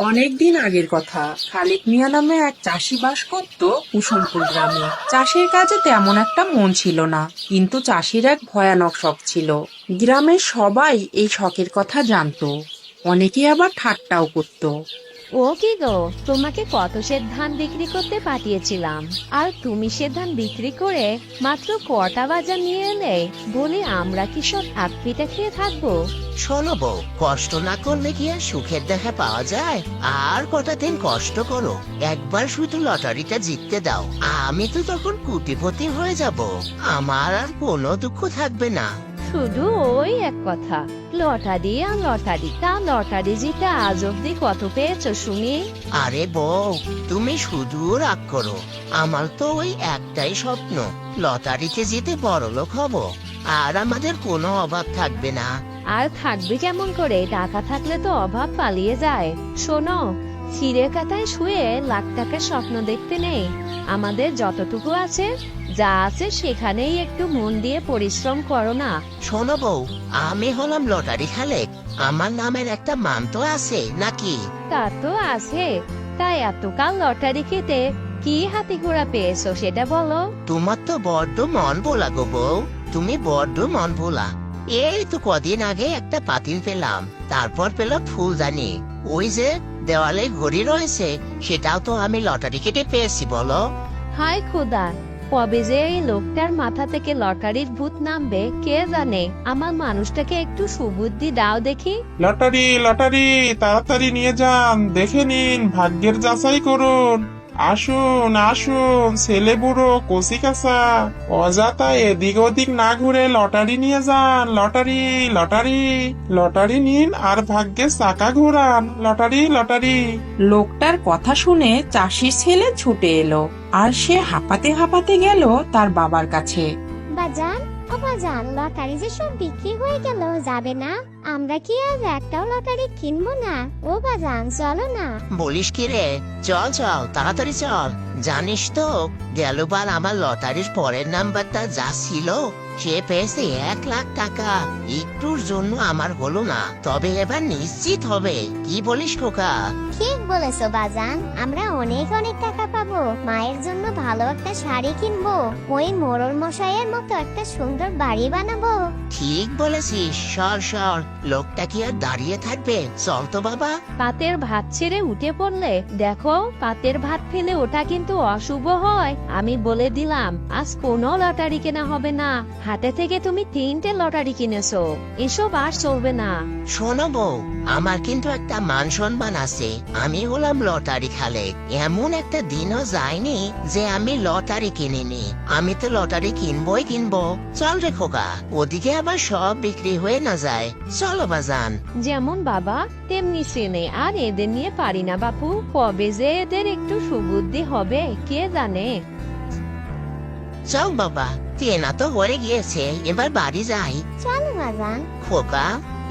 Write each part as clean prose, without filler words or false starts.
অনেকদিন আগের কথা। খালিক মিয়া নামে এক চাষি বাস করত কুসুমপুর গ্রামে। চাষের কাজে তেমন একটা মন ছিল না, কিন্তু চাষির এক ভয়ানক শখ ছিল। গ্রামের সবাই এই শখের কথা জানতো, অনেকে আবার ঠাট্টাও করত। ও কি গো, তোমাকে কত সের ধান বিক্রি করতে পাঠিয়েছিলাম, আর তুমি সে ধান বিক্রি করে মাত্র কটা বাজার নিয়ে এলে? বলি আমরা কি সব হাত পিঠে খেয়ে থাকবো? শোনো বউ, কষ্ট না করলে কি আর সুখের দেখা পাওয়া যায়? আর কটা দিন কষ্ট করো, একবার শুধু লটারিটা জিততে দাও, আমি তো তখন কোটিপতি হয়ে যাব, আমার আর কোনো দুঃখ থাকবে না। শুধু ওই এক কথা, লটারি আর লটারি। তা লটারি জিতে আজ অব্দি কত পেয়েছো শুনি? আরে বউ, তুমি শুধু রাগ করো, আমার তো ওই একটাই স্বপ্ন, লটারিতে জিতে বড়লোক হব, আর আমাদের কোনো অভাব থাকবে না। আর থাকবে কেমন করে? টাকা থাকলে তো অভাব পালিয়ে যায়। শোনো, ছিঁড়ে কাটায় শুয়ে লাখ টাকার স্বপ্ন দেখতে নেই। আমাদের যতটুকু আছে, যা আছে সেখানেই একটু মন দিয়ে পরিশ্রম করো না। শোনো বউ, আমি হলাম লটারি খালেক, আমার নামের একটা মান তো আছে নাকি? তা তো আছে। তাই এতকাল লটারি খেতে কি হাতি ঘোড়া পেয়েছো সেটা বলো। তোমার তো বড্ড মন ভোলা গো বউ, তুমি বড্ড মন ভোলা। এই তো কদিন আগে একটা পাতিল পেলাম, তারপর পেলাম ফুলদানি, ওই যে দেওয়ালে ঘড়ি রয়েছে, সেটাও তো আমি লটারি কেটে পেয়েছি বলো। হায় খোদা, কবে যে এই লোকটার মাথা থেকে লটারির ভূত নামবে কে জানে। আমার মানুষটাকে একটু সুবুদ্ধি দাও দেখি। লটারি লটারি, তাড়াতাড়ি নিয়ে যান, দেখে নিন, ভাগ্যের যাচাই করুন। আসুন আসুন, ছেলে বুড়ো কচি কাঁচা, অযথা এদিক ওদিক না ঘুরে লটারি নিয়ে যান। লটারি লটারি লটারি নিন আর ভাগ্যের চাকা ঘোরান। Lottery lottery. লোকটার কথা শুনে চাষির ছেলে ছুটে এলো, আর সে হাঁপাতে হাঁপাতে গেল তার বাবার কাছে। বাজান, ও বাজান, লটারি যে সব বিক্রি হয়ে গেল, যাবে না? আমরা কি আজ একটাও লটারি কিনবো না? ও বাজান, চলো না। বলিস কি রে, চল চল তাড়াতাড়ি চল। জানিস তো, গেলবার আমার লটারির পরের নাম্বারটা যা ছিল, সে পেয়েছে 1,00,000 টাকা। একটুর জন্য আমার হলো না, তবে এবার নিশ্চিত হবে। কি বলিস খোকা? ঠিক বলেছো বাজান, আমরা অনেক অনেক টাকা পাবো। মায়ের জন্য ভালো একটা শাড়ি কিনবো, ওই মোড়ল মশাইয়ের মতো একটা সুন্দর বাড়ি বানাবো। ঠিক বলেছিস, সর সর, লোকটা কি আর দাঁড়িয়ে থাকবে? চল তো বাবা। পাতের ভাত ছেড়ে উঠে পড়লে দেখো, পাতের ভাত ফেলে ওটা কিন্তু অশুভ হয়। আমি বলে দিলাম, আজ কোনো লটারি কেনা হবে না। হাতে থেকে তুমি 3টে লটারি কিনেছো, এসব আর চলবে না। শোনো বউ, আমার কিন্তু একটা মান সম্মান আছে, আমি হলাম লটারি খালেক। এমন একটা দিনও যায়নি যে আমি লটারি কিনিনি। আমি তো লটারি কিনবই কিনবো। চল রে খোকা, ওদিকে আবার সব বিক্রি হয়ে না যায়। চলো বাজান। যেমন বাবা তেমনি ছেলে, আর এদের নিয়ে পারি না বাপু। কবে যে এদের একটু সুবুদ্ধি হবে কে জানে। চল বাবা, কেনা তো হয়ে গিয়েছে, এবার বাড়ি যাই। চলো বাজান। খোকা,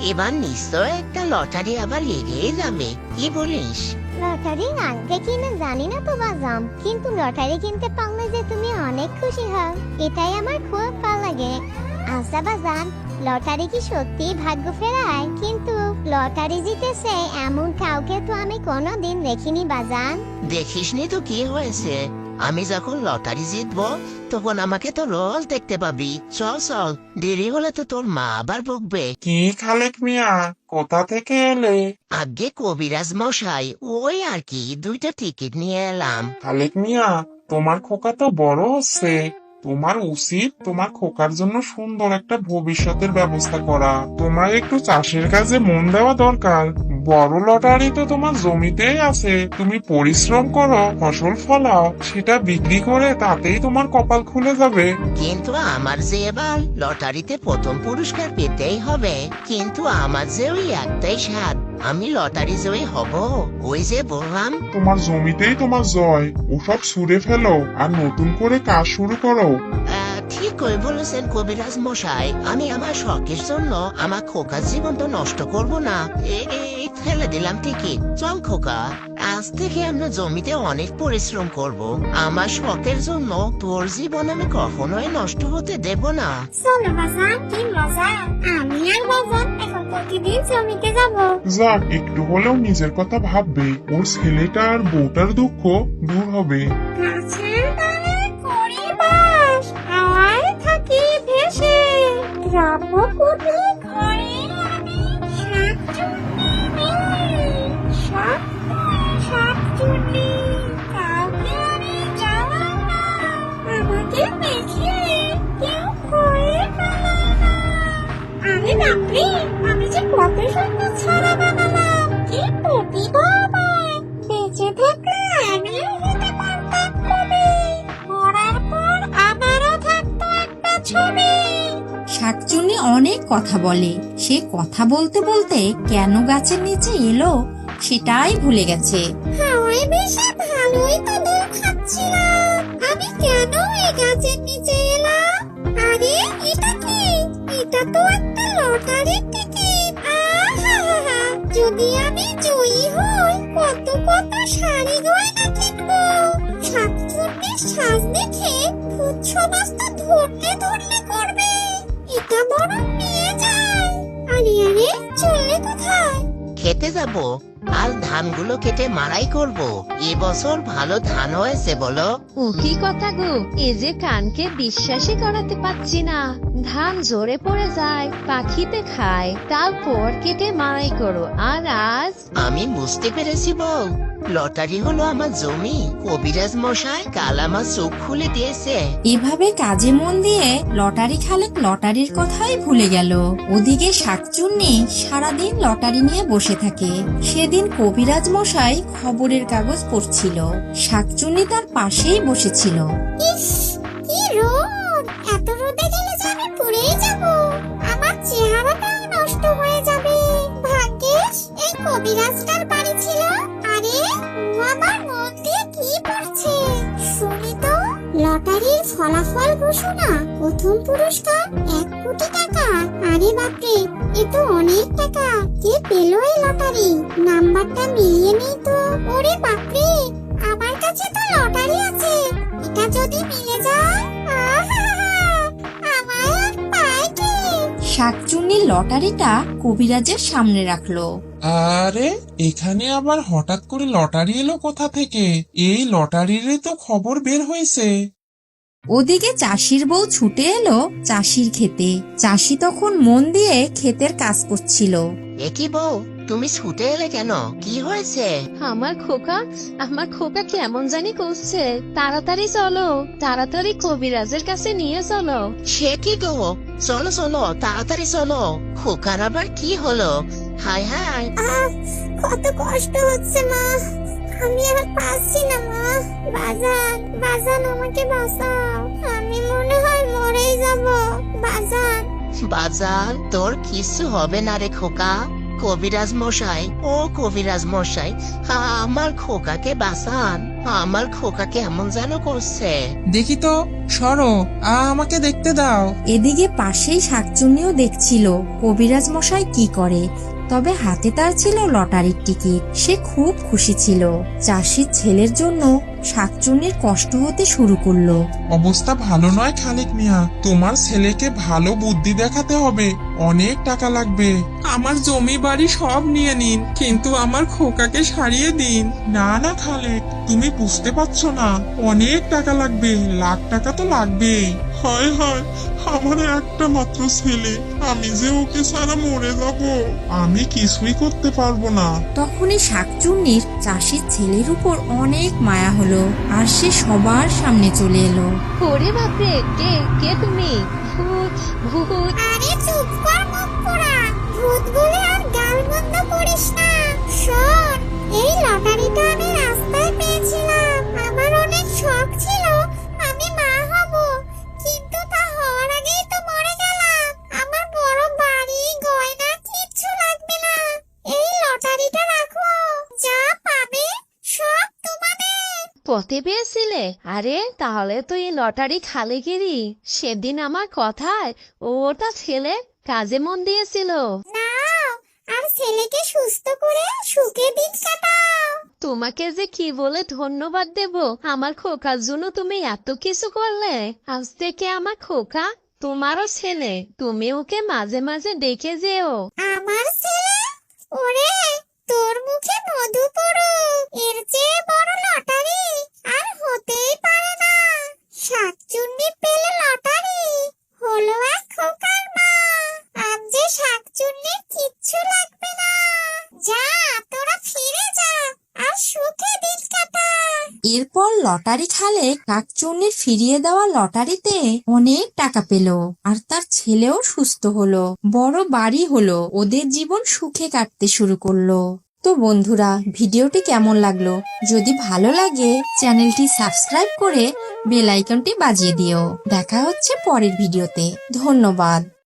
এবার নিশ্চয় একটা লটারি আবার লেগেই যাবে, কি বলিস? লটারি আনতে কিনা জানি না তো বাজাম, কিন্তু লটারি কিনতে পারলে যে তুমি অনেক খুশি হও, এটাই আমার খুব ভালো লাগে। আচ্ছা বাজান, লটারি কি সত্যি ভাগ্য ফেরায়? কিন্তু লটারি জিতেছে এমন কাউকে তো আমি কোনোদিন দেখিনি বাজান। দেখিসনি তো কি হয়েছে, আমি যখন লটারি জিতবো তখন আমাকে তো রোজ দেখতে পাবি। চল চল, দেরি হলে তো তোর মা আবার বকবে। কি খালেক মিয়া, কোথা থেকে এলে? আগে কবিরাজ মশাই, ওই আর কি, 2টা টিকিট নিয়ে এলাম। খালেক মিয়া, তোমার খোকা তো বড় হচ্ছে, তোমার উচিত তোমার খোকার জন্য সুন্দর একটা ভবিষ্যতের ব্যবস্থা করা। তোমার একটু চাষের কাজে মন দেওয়া দরকার। বড় লটারি তো তোমার জমিতেই আছে, তুমি পরিশ্রম করো, ফসল ফলাও, সেটা বিক্রি করে তাতেই তোমার কপাল খুলে যাবে। কিন্তু আমার যে এবার লটারিতে প্রথম পুরস্কার পেতেই হবে, কিন্তু আমার যে ওই একটাই স্বাদ, আমি লটারি জয়ী হব। ওই যে বললাম, তোমার জমিতেই তোমার জয়, ওসব ছুঁড়ে ফেলো আর নতুন করে কাজ শুরু করো। ঠিক করে বলেছেন কবিরাজ মশাই, আমি আমার শখের জন্য আমার খোকার জীবন তো নষ্ট করব না। এই ফেলে দিলাম টিকিট। চল খোকা, আজ থেকে আমরা জমিতে অনেক পরিশ্রম করব। আমার শখের জন্য তোর জীবন আমি কখনোই নষ্ট হতে দেব না। চলো বাজান, কি মজা। আমি আর বাজান এখন তো প্রতিদিন জমিতে যাব। যাক, একটু হলেও নিজের কথা ভাববে, ওর ছেলেটা আর বউটার দুঃখ দূর হবে। গাছের ডালে করি বাস, হাওয়ায় থাকি ভেসে, গ্রাম্যকুটে ঘরে আমি শাকচুন্নি মেয়ে। শাকচুন্নি, কাউকে আমি জ্বালাই না, আমাকে দেখে কেউ ভয়ে পালায় না। আরে বাপরে, আমি যে কত সুন্দর ছড়া বানালাম, কি প্রতিভা আমার! বেঁচে থাকলে আমিও হতে পারতাম কবি, মরার পর আমারও থাকতো একটা ছবি। শাকচুন্নি অনেক কথা বলে, সে কথা বলতে বলতে কেন গাছের নিচে এলো সেটাই ভুলে গেছে। হাওয়ায় বেশি ভালোই তো দোল খাচ্ছিলাম, আমি কেন এই গাছের নিচে এলাম? আরে এটা কি? এটা তো একটা লটারির টিকিট। আহা, যদি আমি জয়ী হই কত কত শাড়ি গয়না কিনবো। শাকচুন্নির সাজ দেখে ভূত সমাজ তো ধরলে করবে, এটা বরং নিয়ে যায়। আরে আরে, চললে কোথায়? খেতে যাব, আর ধানগুলো কেটে মাড়াই করব। এবছর ভালো ধান হয়েছে বলো। ও কি কথা গো, এ যে কানকে বিশ্বাসই করাতে পারছি না। ধান জোরে পড়ে যায়, পাখিতে খায়, তারপর কেটে মারাই করো, আর আজ আমি বুঝতে পেরেছি বউ, লটারি হলো আমার জমি। কবিরাজ মশাই কাল আমার চোখ খুলে দিয়েছে। এভাবে কাজে মন দিয়ে লটারি খালেক লটারির কথাই ভুলে গেল। ওদিকে শাকচুন্নি সারাদিন লটারি নিয়ে বসে থাকে। সেদিন কবিরাজ মশাই খবরের কাগজ পড়ছিল, শাকচুন্নি তার পাশেই বসেছিল। ইস, কি রোদ! এত রোদে গেলে যে আমি পুড়েই যাব, আমার চেহারাটাও নষ্ট হয়ে যাবে। ভাগ্যিস এই কবিরাজটার বাড়ি ছিল। আরে ও আমার মন দিয়ে কি পড়ছে শুনি তো। লটারির ফলাফল ঘোষণা, প্রথম পুরস্কার 1 কোটি টাকা। আরে বাপরে, এ তো অনেক টাকা। কে পেল এই লটারি? নাম্বারটা মিলিয়ে নেই তো। ওরে বাপরে, আমার কাছে তো লটারি আছে, এটা যদি মিলে যায়, আহা, আমায় আর পায় কে? শাকচুন্নি লটারিটা কবিরাজের সামনে রাখলো। আরে এখানে আবার হঠাৎ করে লটারি এলো কোথা থেকে? এই লটারিরই তো খবর বের হয়েছে। ওদিকে চাষির বউ ছুটে এলো চাষির ক্ষেতে। চাষি তখন মন দিয়ে ক্ষেতের কাজ করছিল। একই বউ, তুমি ছুটে এলে কেন? কি হয়েছে? আমার খোকা কেমন জানি করছে। তাড়াতাড়ি চলো, তাড়াতাড়ি কবিরাজের কাছে নিয়ে চলো। সে কি গো, চলো চলো তাড়াতাড়ি চলো। খোকার আবার কি হলো? হায় হায়, কত কষ্ট হচ্ছে মা, আমি আর পারছি না মা। বাজান আমাকে বাঁচাও, আমি মনে হয় মরেই যাব। বাজান। বাজার, তোর কিছু হবে না রে খোকা। কবিরাজ মশাই, ও কবিরাজ মশাই, আমার খোকাকে বাঁচান। আমার খোকাকে এমন যেন করছে। দেখি তো, সরো, আমাকে দেখতে দাও। এদিকে পাশেই শাকচুন্নিও দেখছিল কবিরাজ মশাই কি করে। তবে হাতে তার ছিল লটারির টিকিট। সে খুব খুশি ছিল। চাষির ছেলের জন্য শাকচুন্নির কষ্ট হতে শুরু করলো। অবস্থা ভালো নয় খালেক মিয়া, তোমার ছেলেকে ভালো বুদ্ধি দেখাতে হবে। অনেক টাকা লাগবে। আমার জমি বাড়ি সব নিয়ে নিন, কিন্তু আমার খোকাকে সারিয়ে দিন। না না খালেক, তুমি বুঝতে পারছো না, অনেক টাকা লাগবে, লাখ টাকা তো লাগবেই। হায় হায়, আমার একটা মাত্র ছেলে, আমি যে ওকে ছাড়া মরে যাব। আমি কিছুই করতে পারবো না। তখনই শাকচুন্নির চাষির ছেলের উপর অনেক মায়া হলো, আর সে সবার সামনে চলে এলো। ওরে বাপরে, কে কে তুমি? ভূত ভূত। আরে চুপ কর মুখ পোড়া, ভূত বলে আর গাল বন্ধ করিস না। শোন, এই লটারিটা আমি রাস্তায় পেয়েছিলাম। আমার অনেক শখ ছিল আমি মা হব, কিন্তু তা হওয়ার আগেই তো মরে গেলাম। আমার বড় বাড়ি গয়না কিচ্ছু লাগবে না, এই লটারিটা রাখো, যা পাবে সব তোমাদের। পথে পেয়েছিলে? আরে তাহলে তো এই লটারি খালেকেরই। সেদিন আমার কথায় ওটা ছেলে কাজে মন দিয়েছিল। নাও, আর ছেলেকে সুস্থ করে সুখে দিন কাটাও। তোমাকে যে কি বলে ধন্যবাদ দেব, আমার খোকার জন্য তুমি এত কিছু করলে। আজ থেকে আমার খোকা তোমারও ছেলে, তুমি ওকে মাঝে মাঝে দেখে যেও। আমার এরপর লটারি খালে কাকচুন্নির ফিরিয়ে দেওয়া লটারিতে অনেক টাকা পেল আর তার ছেলেও সুস্থ হলো, বড় বাড়ি হলো, ওদের জীবন সুখে কাটতে শুরু করলো। তো বন্ধুরা, ভিডিওটি কেমন লাগলো? যদি ভালো লাগে চ্যানেলটি সাবস্ক্রাইব করে বেল আইকনটি বাজিয়ে দিও। দেখা হচ্ছে পরের ভিডিওতে। ধন্যবাদ।